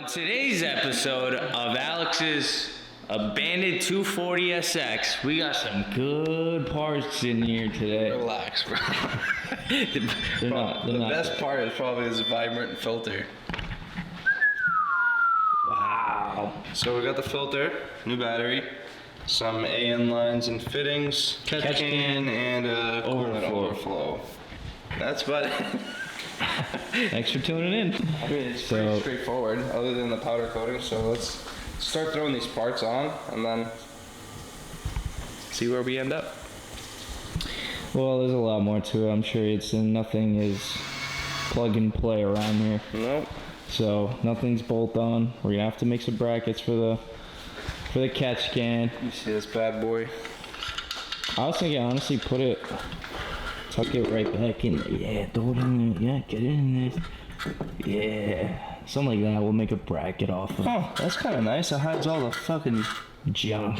Today's episode of Alex's Abandoned 240 SX, we got some good parts in here today. Relax, bro. They're not the best part is probably this vibrant filter. Wow. So we got the filter, new battery, some AN lines and fittings, catch can, and a coolant overflow. That's about it. Thanks for tuning in. I mean, it's pretty straightforward, other than the powder coating. So let's start throwing these parts on, and then see where we end up. Well, there's a lot more to it. I'm sure nothing is plug and play around here. Nope. So nothing's bolt on. We're gonna have to make some brackets for the catch can. You see this bad boy? I was thinking, honestly, tuck it right back in there. Yeah, throw it in there. Yeah, get it in there. Yeah, something like that. We'll make a bracket off of. Oh, that's kind of nice. It hides all the fucking junk.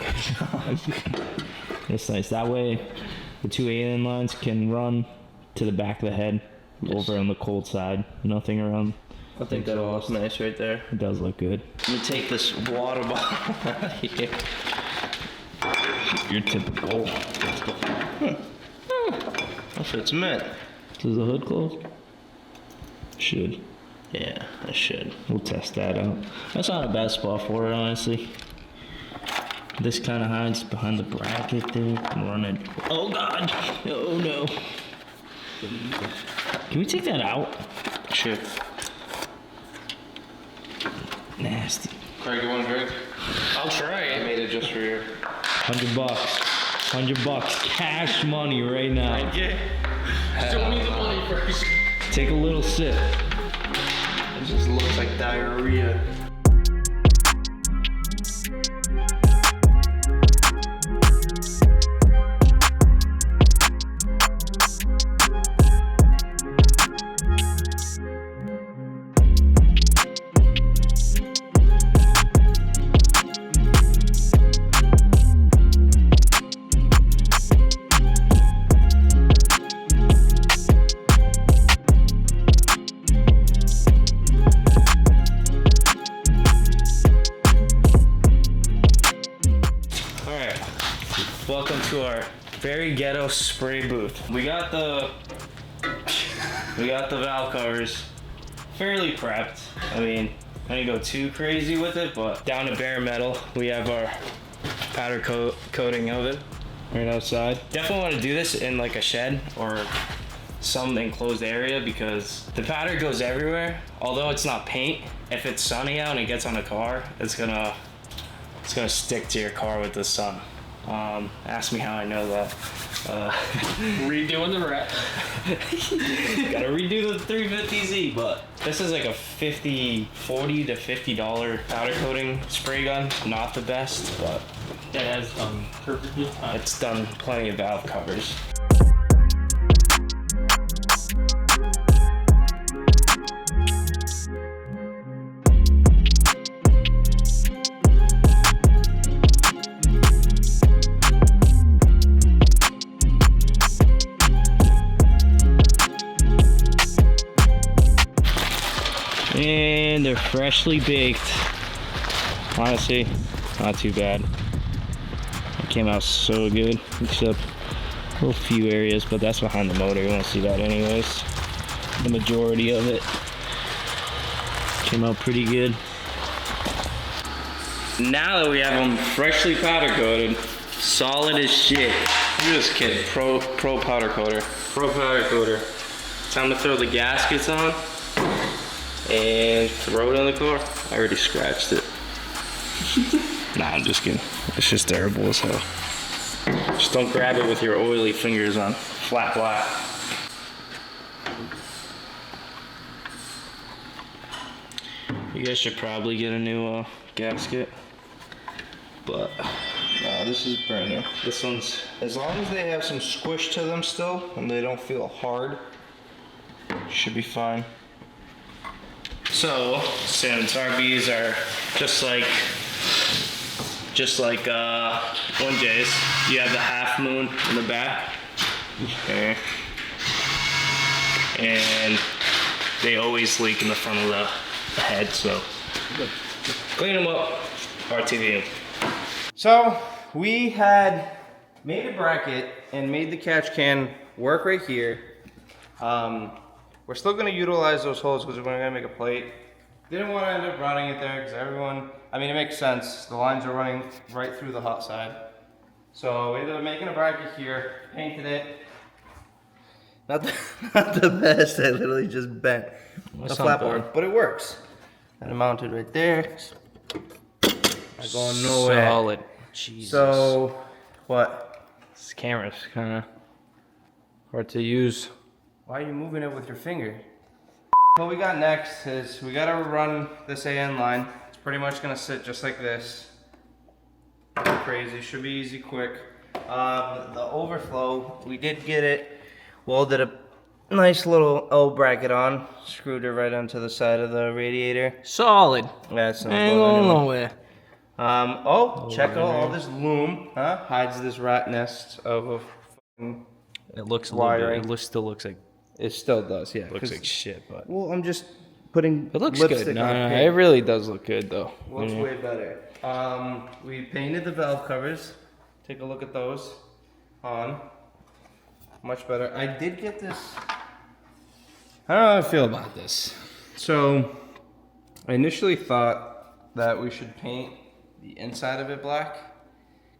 It's nice. That way, the two alien lines can run to the back of the head, over on the cold side. Nothing around. I think that looks nice right there. It does look good. Let me take this water bottle out of here. Your typical. If it's meant. Does the hood close? Should. Yeah, I should. We'll test that out. That's not a bad spot for it, honestly. This kind of hides behind the bracket there. Can run it. Oh God! Oh no! Can we take that out? Sure. Nasty. Craig, you want a drink? I'll try I it. made it just for you. $100. $100 cash money right now. Yeah. Show me the money first. Take a little sip. It just looks like diarrhea. Welcome to our very ghetto spray booth. We got the valve covers fairly prepped. I mean, I didn't go too crazy with it, but down to bare metal. We have our powder coating of it right outside. Definitely want to do this in like a shed or some enclosed area because the powder goes everywhere. Although it's not paint, if it's sunny out and it gets on a car, it's gonna stick to your car with the sun. Ask me how I know that. Redoing the wrap. Gotta redo the 350Z, but this is like a $40 to $50 powder coating spray gun. Not the best, but That has perfectly. it's done plenty of valve covers. And they're freshly baked. Honestly, not too bad. It came out so good, except a little few areas, but that's behind the motor. You won't see that anyways. The majority of it came out pretty good. Now that we have them freshly powder coated, solid as shit. Look at this kid, pro powder coater. Pro powder coater. Time to throw the gaskets on and throw it in the car. I already scratched it. Nah, I'm just kidding. It's just terrible as hell. Just don't grab it with your oily fingers on flat black. You guys should probably get a new gasket. But No, this is brand new. this one's As long as they have some squish to them still, and they don't feel hard, should be fine. so since RBs are just like 1J's, you have the half moon in the back. Okay. And they always leak in the front of the head, so Clean them up. RTV. So we had made a bracket and made the catch can work right here. We're still gonna utilize those holes because we're gonna make a plate. Didn't want to end up running it there because everyone, I mean, it makes sense. The lines are running right through the hot side. So we ended up making a bracket here, painted it. Not the best, I literally just bent the flatboard, but it works. And it mounted right there. Not going nowhere. Solid. Jesus. So, what? This camera's kind of hard to use. Why are you moving it with your finger? What we got next is we gotta run this AN line. It's pretty much gonna sit just like this. Nothing crazy, should be easy, quick. The overflow, we did get it. Welded a nice little L bracket on. Screwed it right onto the side of the radiator. Solid. That's not Ain't going going anywhere. nowhere. Check out all this loom, huh? Hides this rat nest of a fucking It looks wiring. still looks like It still does, yeah. looks like shit, but Well, I'm just putting it looks lipstick good. No, on no, paint. it really does look good though. Looks Mhm. way better. We painted the valve covers. Take a look at those on. Much better. I did get this. I don't know how I feel about this. So, I initially thought that we should paint the inside of it black,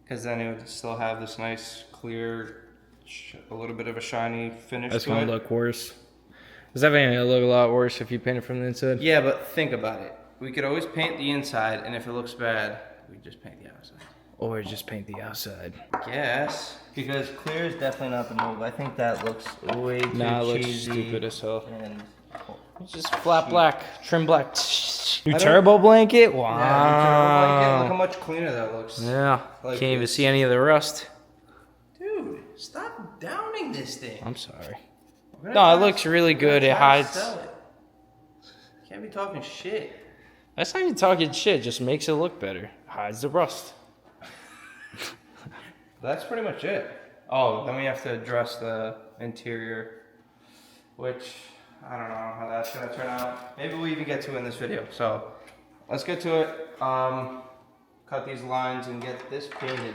because then it would still have this nice, clear, a little bit of a shiny finish That's to gonna it. look worse. It's definitely gonna look a lot worse if you paint it from the inside. Yeah, but think about it. We could always paint the inside, and if it looks bad, we just paint the outside. Or just paint the outside. Yes, because clear is definitely not the move. I think that looks way too Nah, it looks cheesy. stupid as hell. And It's just flat black, trim black. New don't- turbo blanket? Wow. yeah, look how much cleaner that looks. Yeah. Like Can't even this. see any of the rust. Dude, stop downing this thing. I'm sorry. We're gonna No, it try- looks really we're gonna good. It try to hides. sell it. Can't be talking shit. That's not even talking shit. Just makes it look better. Hides the rust. That's pretty much it. Oh, then we have to address the interior, which I don't know how that's gonna turn out. Maybe we'll even get to in this video. So let's get to it. Cut these lines and get this painted.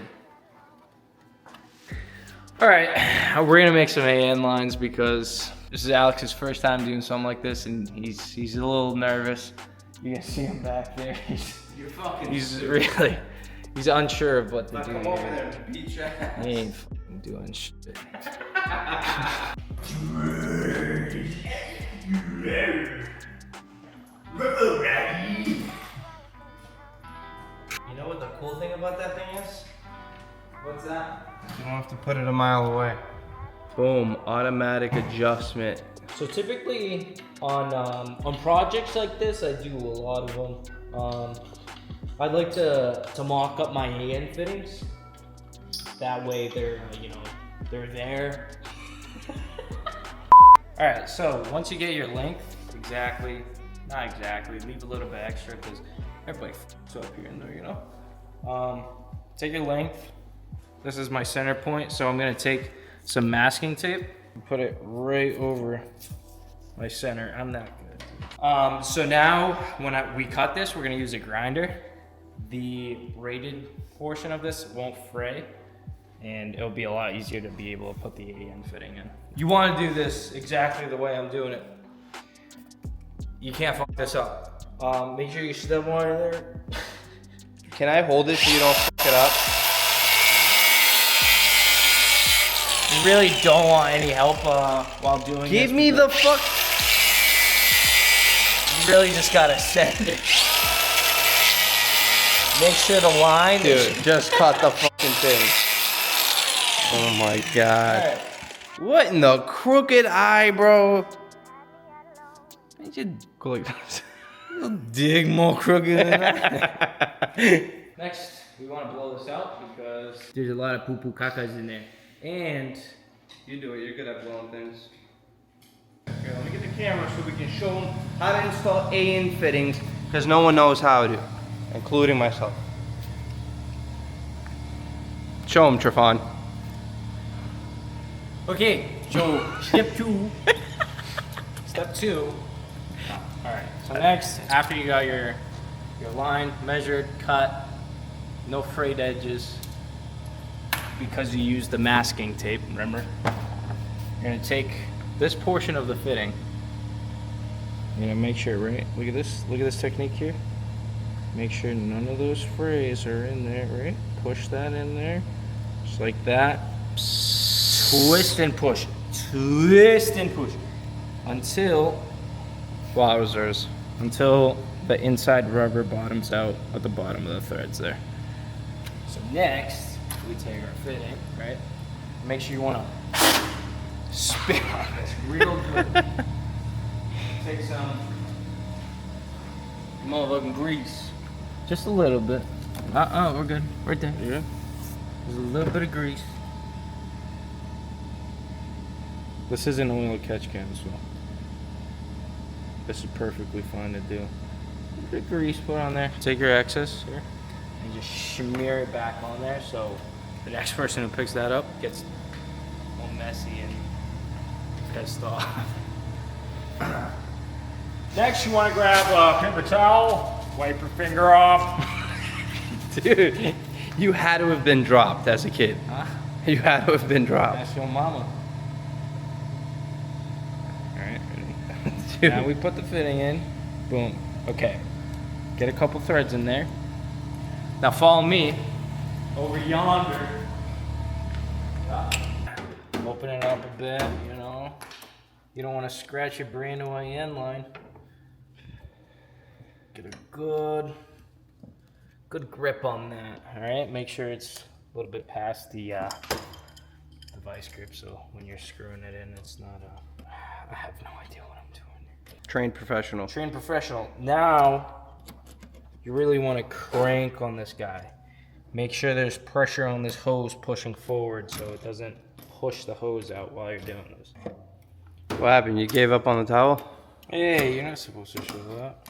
All right, we're gonna make some AN lines because this is Alex's first time doing something like this, and he's a little nervous. You can see him back there. You're fucking. He's unsure of what to Now do. come over here. there and beat your ass. He ain't fucking doing shit. You know what the cool thing about that thing is? What's that? You don't have to put it a mile away. Boom, automatic adjustment. So typically on projects like this, I do a lot of them. I'd like to mock up my AN fittings. That way they're they're there. All right, so once you get your length not exactly, leave a little bit extra because everybody f***s up here and there, take your length. This is my center point, so I'm gonna take some masking tape and put it right over my center. I'm that good. So now when we cut this, we're gonna use a grinder. The braided portion of this won't fray, and it'll be a lot easier to be able to put the AN fitting in. You wanna do this exactly the way I'm doing it. You can't fuck this up. Make sure you step one in there. Can I hold it so you don't fuck it up? You really don't want any help while doing this. Give me the fuck. You really just gotta send it. Make sure the line Dude, just cut the fucking thing. Oh my god. Alright. What in the crooked eye, bro? You should go like this. Dig more crooked than that. Next, we want to blow this out because there's a lot of poo-poo cacas in there. And You do it, you're good at blowing things. Here, let me get the camera so we can show them how to install AN fittings, because no one knows how to, including myself. Show them, Trifon. okay, so step 2. Step 2. All right. So next, after you got your your line measured, cut, no frayed edges, because you used the masking tape, remember? You're gonna take this portion of the fitting. You're gonna make sure, right? Look at this technique here. Make sure none of those frays are in there, right? Push that in there, just like that. Twist and push, twist and push, until wowzers, until the inside rubber bottoms out at the bottom of the threads there. So next, we take our fitting, right? Make sure you wanna spin on this real good. Take some motherfucking grease. Just a little bit. We're good. Right there. Yeah. There's a little bit of grease. This is an oil catch can as well. This is perfectly fine to do. A bit of grease put on there. Take your excess here and just smear it back on there so the next person who picks that up gets all messy and pissed off. Next, you want to grab a paper towel, wipe your finger off. Dude, you had to have been dropped as a kid. Huh? You had to have been dropped. That's your mama. Alright, ready? Dude. Now we put the fitting in. Boom. Okay. Get a couple threads in there. Now follow me over yonder. Open it up a bit, you know. You don't want to scratch your brand new end line. Get a good grip on that. All right, make sure it's a little bit past the vice grip, so when you're screwing it in, it's not I have no idea what I'm doing. Trained professional. Trained professional. Now, you really want to crank on this guy. Make sure there's pressure on this hose pushing forward so it doesn't push the hose out while you're doing this. What happened? You gave up on the towel? Hey, you're not supposed to show that.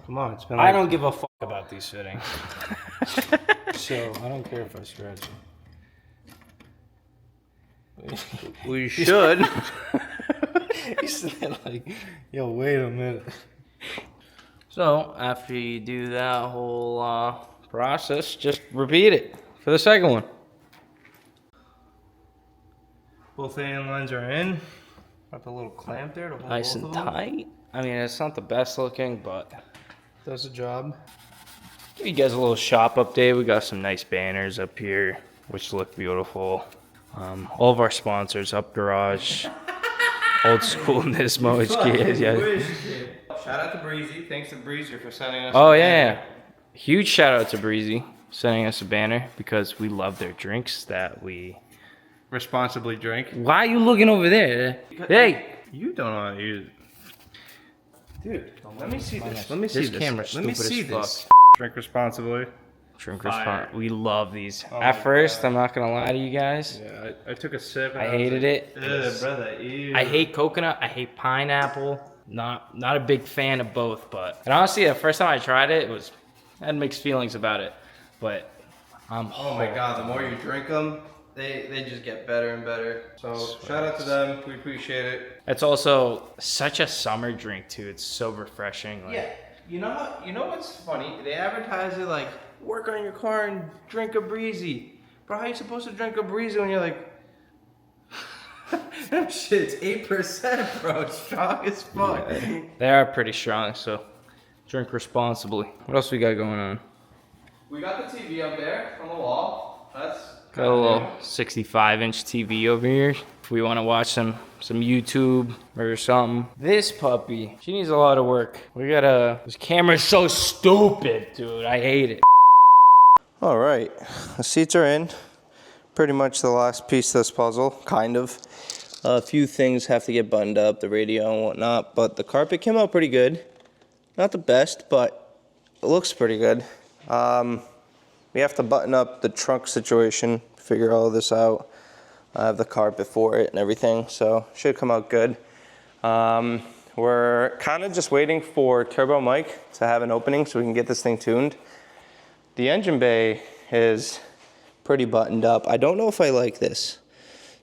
Come on, it's been I don't give a fuck about these fittings. So, I don't care if I scratch them. We should. He's sitting like, yo, wait a minute. So, after you do that whole process, just repeat it for the second one. Both end lines are in. Got the little clamp there to hold Nice both and of them. tight. I mean, it's not the best looking, but Does the job. give you guys a little shop update. We got some nice banners up here, which look beautiful. All of our sponsors, Up Garage, Old School Nismo HQ. Yeah. Shout out to Breezy. Thanks to Breezer for sending us. Oh the yeah, banner. huge shout out to Breezy sending us a banner because we love their drinks that we. Responsibly drink. Why are you looking over there? Hey, You don't know how to use it. Dude, let me see this. Let me see This this. camera's Let me stupid see as this. Drink responsibly. drink Fire. We love these. Oh At my first, God. I'm not gonna lie to you guys. Yeah, I took a sip. And I was hated like, it. Ugh, brother. Ew. I hate coconut. I hate pineapple. Not a big fan of both, but and honestly, the first time I tried it, I had mixed feelings about it. But Oh my God! The more you drink them, they just get better and better. So shout out to them. We appreciate it. it's also such a summer drink too. It's so refreshing. Like, Yeah. You know what's funny? They advertise it like work on your car and drink a Breezy. Bro, how you supposed to drink a Breezy when you're like? That shit's 8%, bro. It's strong as fuck. they are pretty strong. So drink responsibly. What else we got going on? We got the TV up there on the wall. That's Got a little 65-inch TV over here. If we want to watch some YouTube or something. This puppy, she needs a lot of work. This camera's so stupid, dude. I hate it. All right, the seats are in. Pretty much the last piece of this puzzle, kind of. A few things have to get buttoned up, the radio and whatnot, but the carpet came out pretty good. Not the best, but it looks pretty good. We have to button up the trunk situation, figure all this out. I have the carpet for it and everything, so should come out good. We're kind of just waiting for Turbo Mike to have an opening so we can get this thing tuned. The engine bay is pretty buttoned up. I don't know if I like this.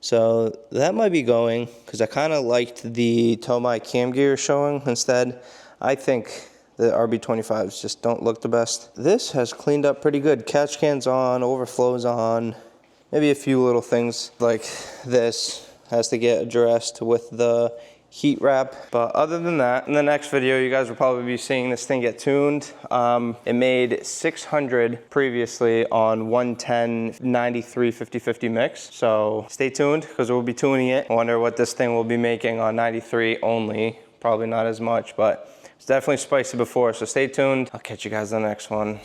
So that might be going, because I kind of liked the Tomai cam gear showing instead. I think The RB25s just don't look the best. This has cleaned up pretty good. Catch can's on, overflow's on. Maybe a few little things like this has to get addressed with the heat wrap. But other than that, in the next video, you guys will probably be seeing this thing get tuned. It made 600 previously on 110, 93, 50-50 mix. So stay tuned because we'll be tuning it. I wonder what this thing will be making on 93 only. Probably not as much, but it's definitely spicy before. So stay tuned. I'll catch you guys in the next one.